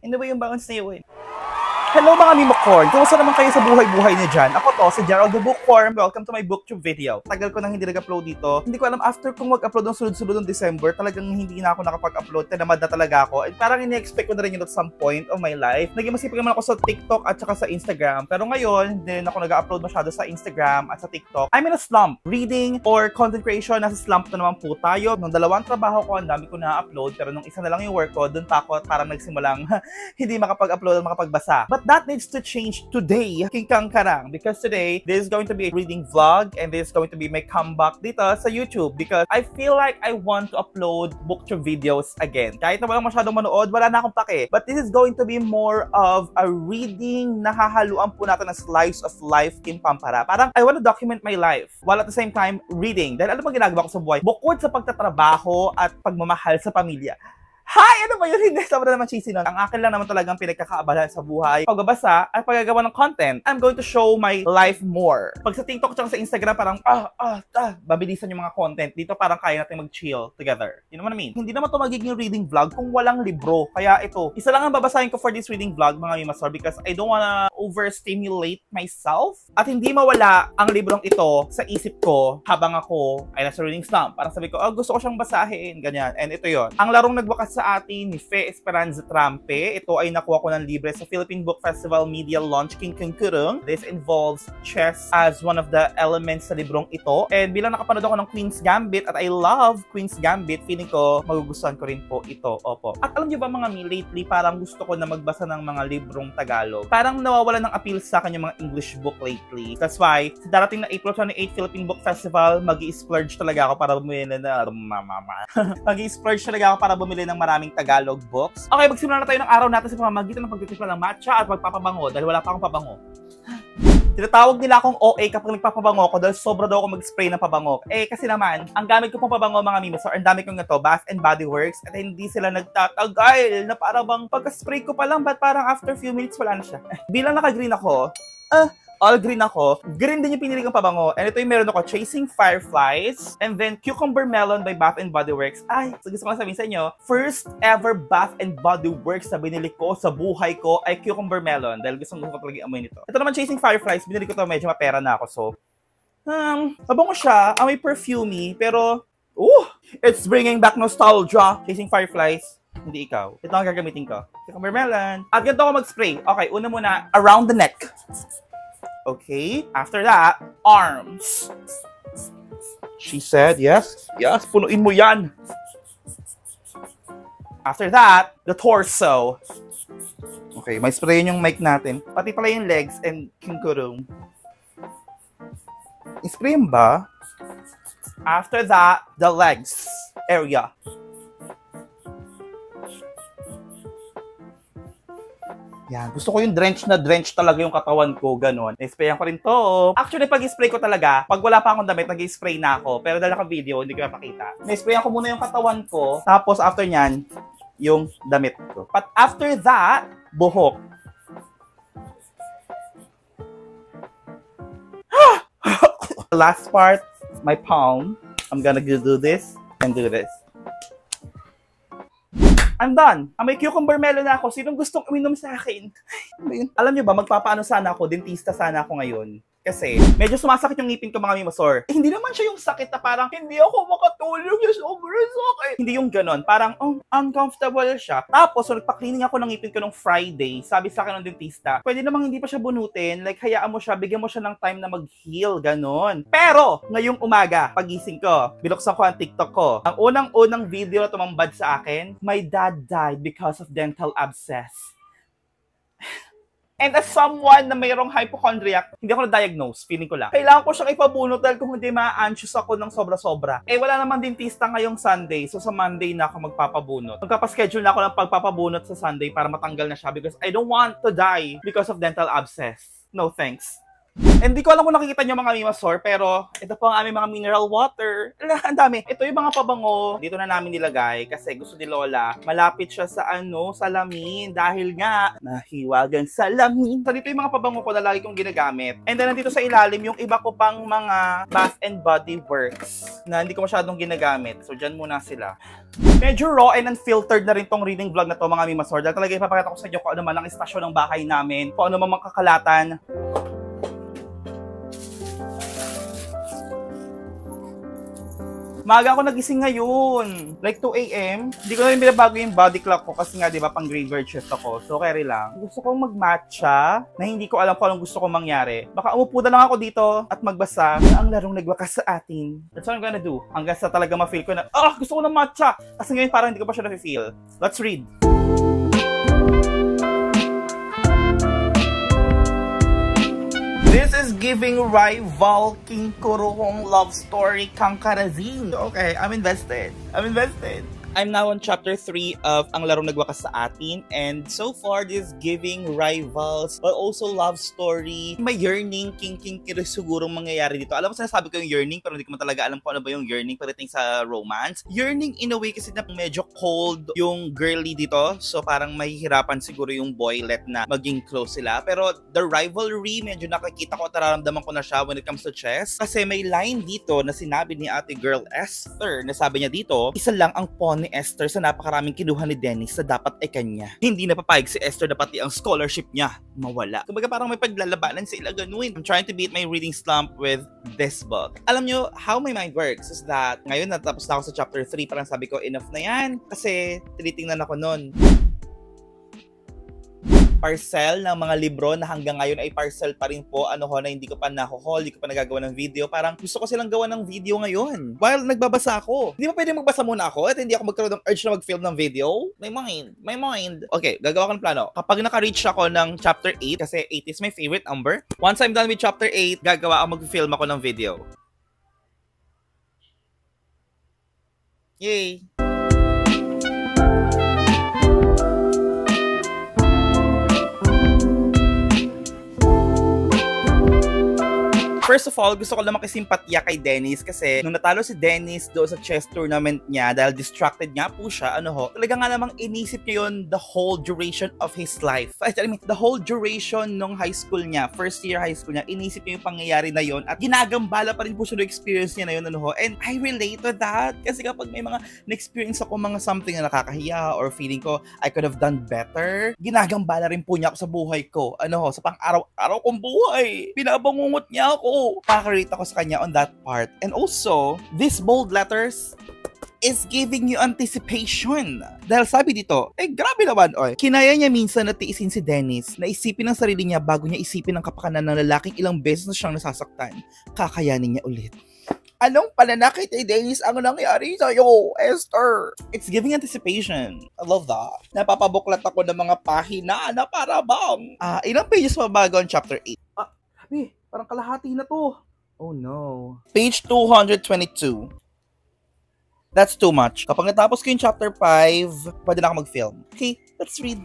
Hindi ba yung bangon sa'yo eh? Hello mga Mimocorn! Kumusta naman kayo sa buhay-buhay niyo dyan? Ako to, si Gerald the Bookworm. Welcome to my booktube video. Tagal ko nang hindi nag-upload dito. Hindi ko alam, after kong mag-upload ng sunod-sunod ng December, talagang hindi na ako nakapag-upload. Tinamad na talaga ako. And parang ini-expect ko na rin yun at some point of my life. Naging masipag naman ako sa TikTok at saka sa Instagram. Pero ngayon, hindi na ako nag-upload masyado sa Instagram at sa TikTok. I'm in a slump. Reading or content creation, nasa slump na naman po tayo. Nung dalawang trabaho ko, ang dami ko na-upload. Pero nung isa na lang yung work ko, dun pa ako at parang nagsimulang hindi makapag-upload at makapagbasa. But that needs to change today, King Kang Karang, because today this is going to be a reading vlog and this is going to be my comeback dito sa YouTube because I feel like I want to upload booktube videos again. Kahit na walang masyadong manood, wala na akong pake. But this is going to be more of a reading na hahaluan po natin ng slice of life Kim Pampara. Parang I want to document my life while at the same time reading. Dahil ano bang ginagawa ko sa buhay? Bukod sa pagtatrabaho at pagmamahal sa pamilya, hi! Ano ba yun? Hindi, sobra naman cheesy nun. Ang akin lang naman talagang pinagkakaabalahan sa buhay, pagbabasa at paggagawa ng content. I'm going to show my life more. Pag sa TikTok at sa Instagram, parang, babilisan yung mga content. Dito parang kaya natin mag-chill together. You know what I mean? Hindi naman to magiging reading vlog kung walang libro. Kaya ito, isa lang ang babasahin ko for this reading vlog, mga Mimasor, because I don't wanna overstimulate myself. At hindi mawala ang librong ito sa isip ko habang ako ay nasa reading slump. Parang sabi ko, gusto ko siyang basahin, ganyan. And ito yon. Ang larong nagwakas sa atin ni Fe Esperanza Trampe. Ito ay nakuha ko ng libre sa Philippine Book Festival Media Launch King Kurung. This involves chess as one of the elements sa librong ito. And bilang nakapanood ako ng Queen's Gambit at I love Queen's Gambit, feeling ko magugustuhan ko rin po ito. Opo. At alam niyo ba mga lately, parang gusto ko na magbasa ng mga librong Tagalog. Parang nawawala ng appeal sa akin yung mga English book lately. That's why, sa darating na April 28 Philippine Book Festival, mag-i-splurge talaga ako para bumili na mag-i-splurge talaga ako para bumili ng maraming Tagalog books. Okay, magsimula na tayo ng araw natin sa pamamagitan ng pagtitimpla ng matcha at magpapabango dahil wala pa akong pabango. Tinatawag nila akong OA kapag nagpapabango ako dahil sobra daw ako mag-spray ng pabango. Kasi naman, ang gamit ko pong pabango mga Mimasor, ang dami kong ito, Bath and Body Works, at hindi sila nagtatagal na parang bang pagka-spray ko pa lang, but parang after few minutes wala na siya. Bilang naka-green ako, all green ako. Green din yung pinili kong pabango. And ito yung meron ako, Chasing Fireflies. And then, Cucumber Melon by Bath and Body Works. Ay, so gusto ko lang sabihin sa inyo, first ever Bath and Body Works na binili ko sa buhay ko ay Cucumber Melon. Dahil gusto ko talaga amoy nito. Ito naman, Chasing Fireflies. Binili ko to, medyo mapera na ako. So, mabango siya. Amoy perfumey. Pero, it's bringing back nostalgia. Chasing Fireflies. Hindi ikaw. Ito ang gagamitin ko. Cucumber Melon. At ganito ako mag-spray. Okay, una muna, around the neck. Okay, after that, arms. She said, yes, punuin mo yan. After that, the torso. Okay, may sprayin yung mic natin. Pati pala yung legs and King Kurung. Sprayin ba? After that, the legs area. Yan. Gusto ko yung drench talaga yung katawan ko, ganon. Na-sprayan ko rin to. Actually, pag-spray ko talaga, pag wala pa akong damit, nag-spray na ako. Pero dahil naka-video, hindi ko mapakita. Na-sprayan ko muna yung katawan ko, tapos after nyan, yung damit ko. But after that, buhok. Last part, my palm. I'm gonna do this and do this. I'm done. May cucumber melon na ako. Sinong gustong uminom sa akin? Alam niyo ba, magpapaano sana ako, dentista sana ako ngayon. Kasi, medyo sumasakit yung ngipin ko mga Mimasor. Hindi naman siya yung sakit na parang, hindi ako makatulog yung sobrang sakit. Hindi yung ganon. Parang, uncomfortable siya. Tapos, so, nagpa-cleaning ako ng ngipin ko nung Friday. Sabi sa akin ng dentista, pwede namang hindi pa siya bunutin. Like, hayaan mo siya, bigyan mo siya ng time na mag-heal. Ganon. Pero, ngayong umaga, pagising ko, binuksan ko ang TikTok ko. Ang unang-unang video na tumambad sa akin, my dad died because of dental abscess. And as someone na mayroong hypochondriac, hindi ako na-diagnose, feeling ko lang. Kailangan ko siyang ipabunot dahil kung hindi ma-anxious ako ng sobra-sobra. Wala naman dentista ngayong Sunday, so sa Monday na ako magpapabunot. Magpapaschedule na ako ng pagpapabunot sa Sunday para matanggal na siya because I don't want to die because of dental abscess. No thanks. And di ko alam kung nakikita nyo mga Mimasor, pero ito po ang aming mga mineral water. Ang dami. Ito yung mga pabango. Dito na namin nilagay kasi gusto ni Lola. Malapit siya sa salamin. Dahil nga, nahiwagan salamin. So dito yung mga pabango ko na lagi kong ginagamit. And then nandito sa ilalim yung iba ko pang mga Bath and Body Works na hindi ko masyadong ginagamit. So dyan muna sila. Medyo raw and unfiltered na rin tong reading vlog na to mga Mimasor. Dahil talaga ipapakita ko sa inyo kung ano man ang istasyon ng bahay namin. Kung ano man mga kakalatan. Maaga ako nagising ngayon. Like 2 AM. Hindi ko na rin binabago yung body clock ko kasi nga, di ba, pang graveyard shift ako. So, carry lang. Gusto kong mag-matcha na hindi ko alam kung anong gusto kong mangyari. Baka umupo na lang ako dito at magbasa na ang larong nagwakas sa atin. That's what I'm gonna do. Hanggang sa talaga ma-feel ko na, gusto ko ng matcha! Kasi ngayon parang hindi ko pa siya na-feel. Let's read. This is giving rival King Kurohong love story Kang Karazin. Okay, I'm invested. I'm now on chapter 3 of Ang Larong Nagwakas sa Atin, and so far this giving rivals but also love story. May yearning, king sigurong mangyayari dito. Alam mo, sinasabi ko yung yearning pero hindi ko man talaga alam kung ano ba yung yearning pagdating sa romance. Yearning in a way kasi na medyo cold yung girly dito, so parang mahihirapan siguro yung boylet na maging close sila. Pero the rivalry, medyo nakikita ko at nararamdaman ko na siya when it comes to chess. Kasi may line dito na sinabi ni ate girl Esther, na sabi niya dito, isa lang ang pawn ni Esther sa napakaraming kinuha ni Dennis na dapat ay kanya. Hindi napapayag si Esther na pati ang scholarship niya mawala. Kumbaga parang may paglalabanan sila ganuin. I'm trying to beat my reading slump with this book. Alam nyo, how my mind works is that ngayon natapos na ako sa chapter 3, parang sabi ko enough na yan kasi tinitingnan ako nun. Parcel ng mga libro na hanggang ngayon ay parcel pa rin po, na hindi ko pa naho-haul, hindi ko pa nagagawa ng video. Parang gusto ko silang gawa ng video ngayon while nagbabasa ako. Hindi ba pwede magbasa muna ako at hindi ako magkaroon ng urge na mag-film ng video? My mind. Okay, gagawa ko ng plano. Kapag naka-reach ako ng chapter 8, kasi 8 is my favorite number. Once I'm done with chapter 8, gagawa ako, mag-film ako ng video. Yay! First of all, gusto ko lang makisimpatya kay Dennis kasi nung natalo si Dennis doon sa chess tournament niya dahil distracted nga po siya, talaga nga namang inisip niya yun the whole duration of his life. The whole duration nung high school niya, first year high school niya, inisip niya yung pangyayari na yun at ginagambala pa rin po siya yung experience niya na yun, and I relate to that kasi kapag may mga na-experience ako mga something na nakakahiya or feeling ko I could have done better, ginagambala rin po niya ako sa buhay ko, sa pang-araw-araw kong buhay, binabangungot niya ako. Pakarate ako sa kanya on that part. And also, these bold letters is giving you anticipation. Dahil sabi dito, grabe naman, kinaya niya minsan na tiisin si Dennis, na isipin ang sarili niya bago niya isipin ang kapakanan ng lalaking ilang beses na siyang nasasaktan. Kakayanin niya ulit. Anong pananakit kay Dennis ang nangyari sa'yo, Esther? It's giving anticipation. I love that. Napapabuklat ako ng mga pahina na para bang. Ilang pages pa bago ang chapter 8? Grabe. Parang kalahati na to. Oh no. Page 222. That's too much. Kapag natapos ko yung chapter 5, pwede na ako mag-film. Okay, let's read.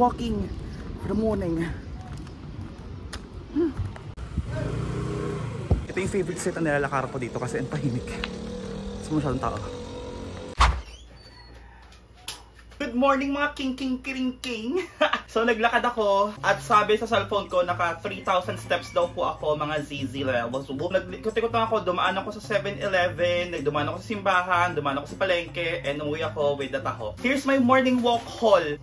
Walking for the morning. Ito yung favorite set na nilalakar ko dito kasi ang tahimik. Mas masyadong tao. Good morning mga king. So naglakad ako at sabi sa cellphone ko naka 3,000 steps daw po ako mga ZZ levels. So nagkot-ikot ako, dumaan ako sa 7-Eleven, dumaan ako sa simbahan, dumaan ako sa palengke, and umuwi ako with the taho. Here's my morning walk haul.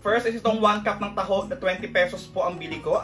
First is itong 1 cup ng taho na 20 pesos po ang bili ko.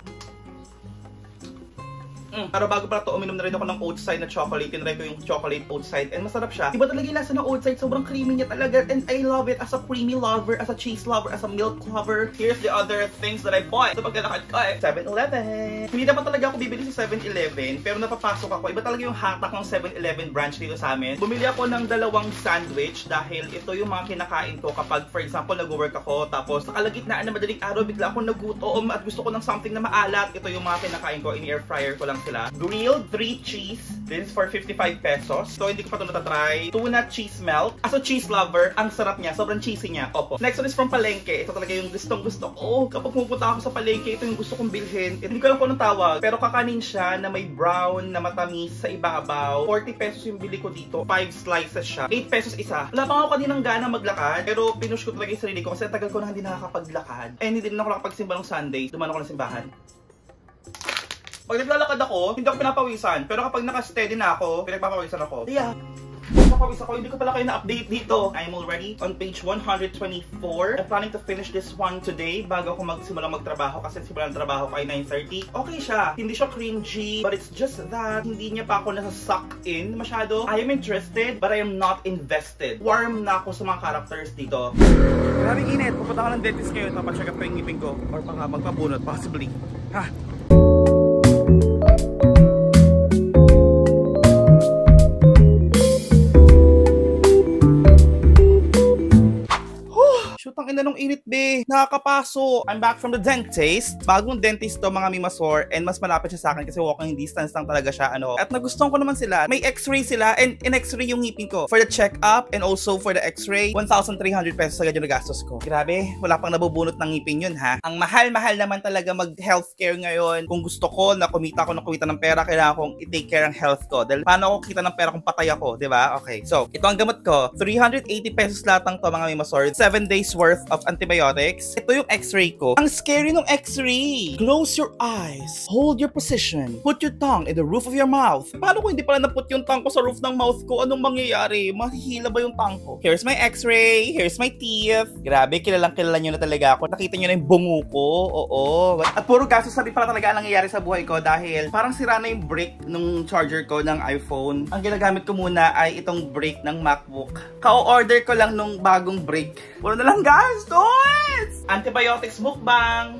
Pero bago pala to, uminom na rin ako ng oat side na chocolate. Tinry ko yung chocolate oat side and masarap siya. Iba talaga yung lasa ng oat side. Sobrang creamy niya talaga. And I love it as a creamy lover, as a cheese lover, as a milk lover. Here's the other things that I bought. So pagkalakad ko ay 7-Eleven. Hindi naman talaga ako bibili sa 7-Eleven. Pero napapasok ako. Iba talaga yung hatak ng 7-Eleven branch dito sa amin. Bumili ako ng 2 sandwich dahil ito yung mga kinakain ko kapag for example nag-work ako. Tapos nakalagitnaan na madaling araw bigla ako nagutom at gusto ko ng something na maalat. Ito yung mga kinakain ko. In-air fryer ko lang sila. Grilled 3 cheese. This is for 55 pesos. So, hindi ko pa ito natatry. Tuna cheese melt. As a cheese lover, ang sarap niya. Sobrang cheesy niya. Opo. Next one is from Palengke. Ito talaga yung gustong gusto ko. Kapag pupunta ako sa Palengke, ito yung gusto kong bilhin. Hindi ko alam kung anong tawag. Pero kakanin siya na may brown na matamis sa ibabaw. 40 pesos yung bili ko dito. 5 slices siya. 8 pesos isa. Wala pa ako kaninang gana maglakad. Pero pinush ko talaga yung sarili ko kasi tagal ko na hindi nakakapaglakad. And hindi din ako nakapagsimba ng Sunday. Duman ako ng simbahan. Pag naglalakad ako, hindi ako pinapawisan. Pero kapag naka-steady na ako, pinagpapawisan ako. Yeah. Pagpapawis ako, hindi ko pala kayo na-update dito. I'm already on page 124. I'm planning to finish this one today bago ako magsimulang magtrabaho kasi simulang trabaho ko ay 9:30. Okay siya. Hindi siya cringy, but it's just that hindi niya pa ako nasa-suck in masyado. I am interested, but I am not invested. Warm na ako sa mga characters dito. Maraming init. Pupunta ka ng dentist ngayon. Papacheck up ko yung ngipin ko. Or baka magpabunot, possibly. Ha? Shoot, ang ina nung init, be. Nakakapaso. I'm back from the dentist. Bagong dentist to, mga mimasor. And mas malapit siya sa akin kasi walking distance lang talaga siya. At nagustuhan ko naman sila. May x-ray sila and in-x-ray yung ngipin ko. For the check-up and also for the x-ray, 1,300 pesos agad yung nagastos ko. Grabe, wala pang nabubunot ng ngipin yun, ha? Ang mahal-mahal naman talaga mag-healthcare ngayon. Kung gusto ko na kumita ng pera, kailangan kong i-take care ng health ko. Dahil paano ako kita ng pera kung patay ako, di ba? Okay, so, ito ang gamot ko. 380 pesos lahat ng to, mga mimasor. 7 days worth of antibiotics. Ito yung x-ray ko. Ang scary ng x-ray. Close your eyes. Hold your position. Put your tongue in the roof of your mouth. Paano kung hindi pala naput yung tongue ko sa roof ng mouth ko? Anong mangyayari? Mahihila ba yung tongue ko? Here's my x-ray. Here's my teeth. Grabe, kilala nyo na talaga ako. Nakita nyo na yung bungo ko. Oo. At puro gastos sabi pala talaga ang nangyayari sa buhay ko dahil parang sira na yung brick ng charger ko ng iPhone. Ang ginagamit ko muna ay itong brick ng MacBook. Ka-order ko lang nung bagong brick. Puro na lang guys! Antibiotics mukbang!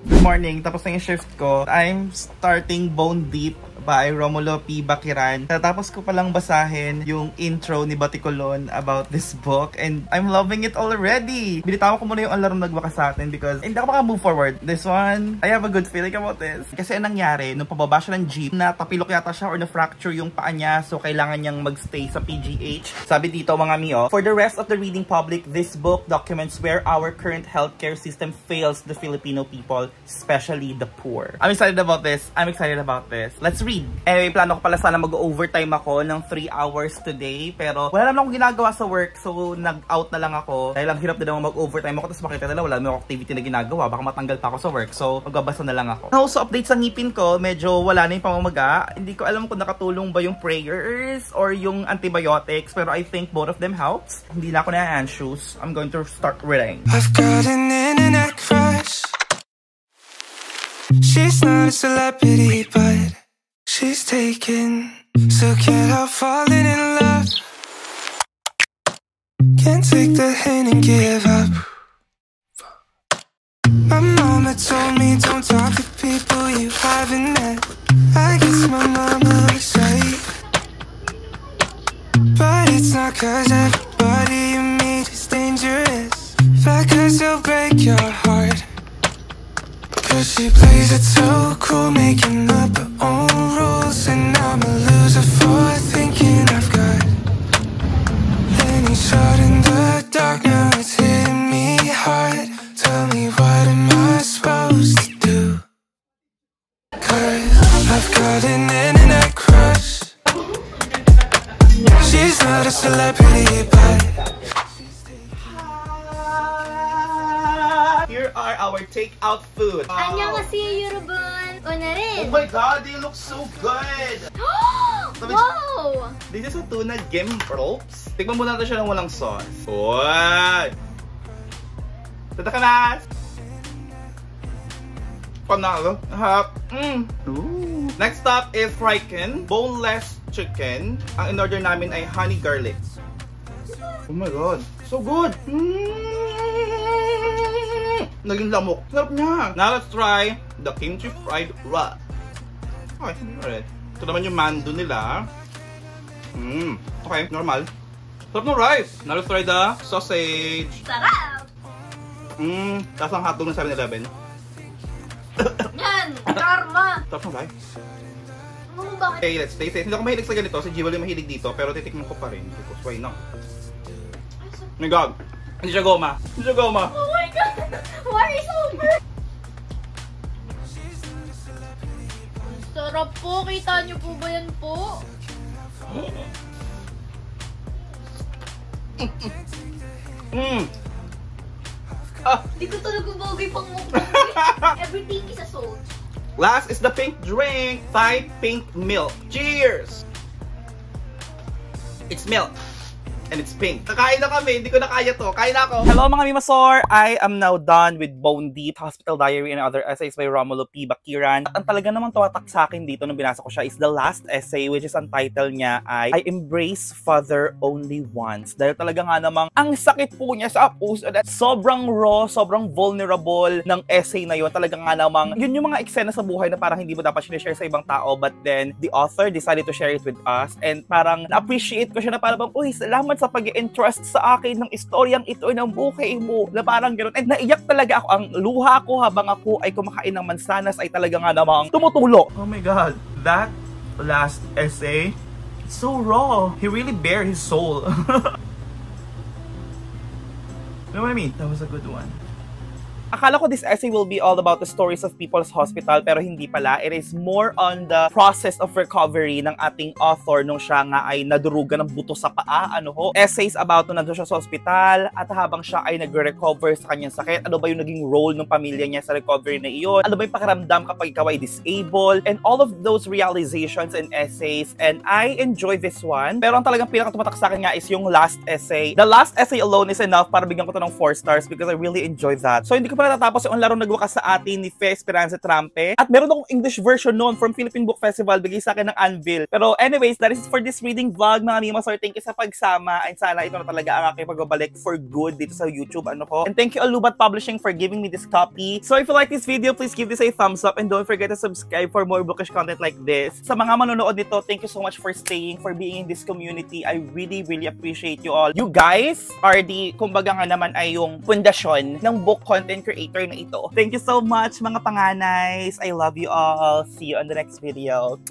Good morning, tapos na yung shift ko. I'm starting Bone Deep by Romulo P. Bakiran. Tapos ko palang basahin yung intro ni Baticolon about this book and I'm loving it already. Binitawan ko muna yung alarm nagwakas sa atin because hindi ako maka-move forward. This one, I have a good feeling about this. Kasi anong nangyari, nung pababa siya ng jeep, natapilok yata siya or na-fracture yung paa niya so kailangan niyang magstay sa PGH. Sabi dito mga mio, for the rest of the reading public, this book documents where our current healthcare system fails the Filipino people, especially the poor. I'm excited about this. Let's read. Plano ko pala sana mag-overtime ako ng 3 hours today. Pero wala naman akong ginagawa sa work. So, nag-out na lang ako. Dahil ang hirap na naman mag-overtime ako. Tapos makita nila, wala naman activity na ginagawa. Baka matanggal pa ako sa work. So, magbabasa na lang ako. Also, update sa ngipin ko. Medyo wala na yung pamamaga. Hindi ko alam kung nakatulong ba yung prayers or yung antibiotics. Pero I think both of them helps. Hindi na ako na-anxious. I'm going to start reading. I've got an internet crush. She's not a celebrity, but she's taken, so can't help falling in love. Can't take the hint and give up. My mama told me don't talk to people you haven't met. I guess my mama was right, but it's not cause everybody you meet is dangerous. Fact cause they'll break your heart. Cause she plays it so cool, making up her own rules. And I'm a loser for thinking I've got any shot in the dark. Now it's hitting me hard. Tell me what am I supposed to do? Cause I've got an internet crush. She's not a celebrity, but here are our takeout food. 안녕하세요 여러분. 오늘은 Oh my god, they look so good! wow! This is a tuna gimbrops. Tikman muna natin siya ng walang sauce. What? Tadakanas! Panalo. Next up is Fryken, boneless chicken. Ang in-order namin ay honey garlic. Oh my god, so good! Naging lamok. Sarap niya. Now let's try the kimchi fried rice. Okay, alright. Ito naman yung mando nila. Okay, normal. Sarap ng rice. Now let's try the sausage. Sarap! Tapos ang hotdog ng 7-Eleven. Yan! Karma! Sarap ng rice. Ano bakit? Okay, let's taste it. Hindi ako mahilig sa ganito. Si Jewel yung mahilig dito. Pero titikman ko pa rin. Because why not? Oh my god. Hindi siya goma. Hindi siya goma. Oh my god! Why is over? Sarap po. Kita niyo po ba yan po? Hindi ko talaga bagay pang mukbang. Everything is a soul. Last is the pink drink. Thai pink milk. Cheers! It's milk. And it's pink. Kakain na kami. Hindi ko na kaya to. Kain na ako. Hello mga Mimasor! I am now done with Bone Deep, Hospital Diary, and other essays by Romulo P. Bakiran. At ang talaga namang tuwatak sa akin dito nung binasa ko siya is the last essay, which is ang title niya ay I Embrace Father Only Once. Dahil talaga nga namang ang sakit po niya sa puso. Sobrang raw, sobrang vulnerable ng essay na yun. Talaga nga namang yun yung mga eksena sa buhay na parang hindi mo dapat sinishare sa ibang tao, but then the author decided to share it with us. And parang na-appreciate ko siya na parang, uy, salamat sa pag-entrust sa akin ng istoryang ito ng buhay mo, na parang gano'n. And naiyak talaga ako. Ang luha ko habang ako ay kumakain ng mansanas ay talaga nga namang tumutulo. Oh my god, that last essay, it's so raw. He really bare his soul. You know what I mean? That was a good one. Akala ko this essay will be all about the stories of People's Hospital, pero hindi pala. It is more on the process of recovery ng ating author nung siya nga ay nadurugan ng buto sa paa. Essays about nung nandun siya sa hospital at habang siya ay nagre-recover sa kanyang sakit. Ano ba yung naging role ng pamilya niya sa recovery na iyon? Ano ba yung pakiramdam kapag ikaw ay disabled? And all of those realizations and essays. And I enjoy this one. Pero ang talagang pinakatumatak sa akin nga is yung last essay. The last essay alone is enough para bigyan ko to ng 4 stars because I really enjoyed that. So hindi ko pa natatapos yung larong nagwakas sa atin ni Fe Esperanza Trampe. At meron akong English version noon from Philippine Book Festival. Bigay sa akin ng Anvil. Pero anyways, that is for this reading vlog, mga Mimasor. Thank you sa pagsama. And sana ito na talaga ang aking pagbabalik for good dito sa YouTube. And thank you Alubat Publishing for giving me this copy. So if you like this video, please give this a thumbs up and don't forget to subscribe for more bookish content like this. Sa mga manonood nito, thank you so much for staying, for being in this community. I really, really appreciate you all. You guys are the, kumbaga nga naman ay yung pundasyon ng book content creator na ito. Thank you so much mga panganays. I love you all. See you on the next video.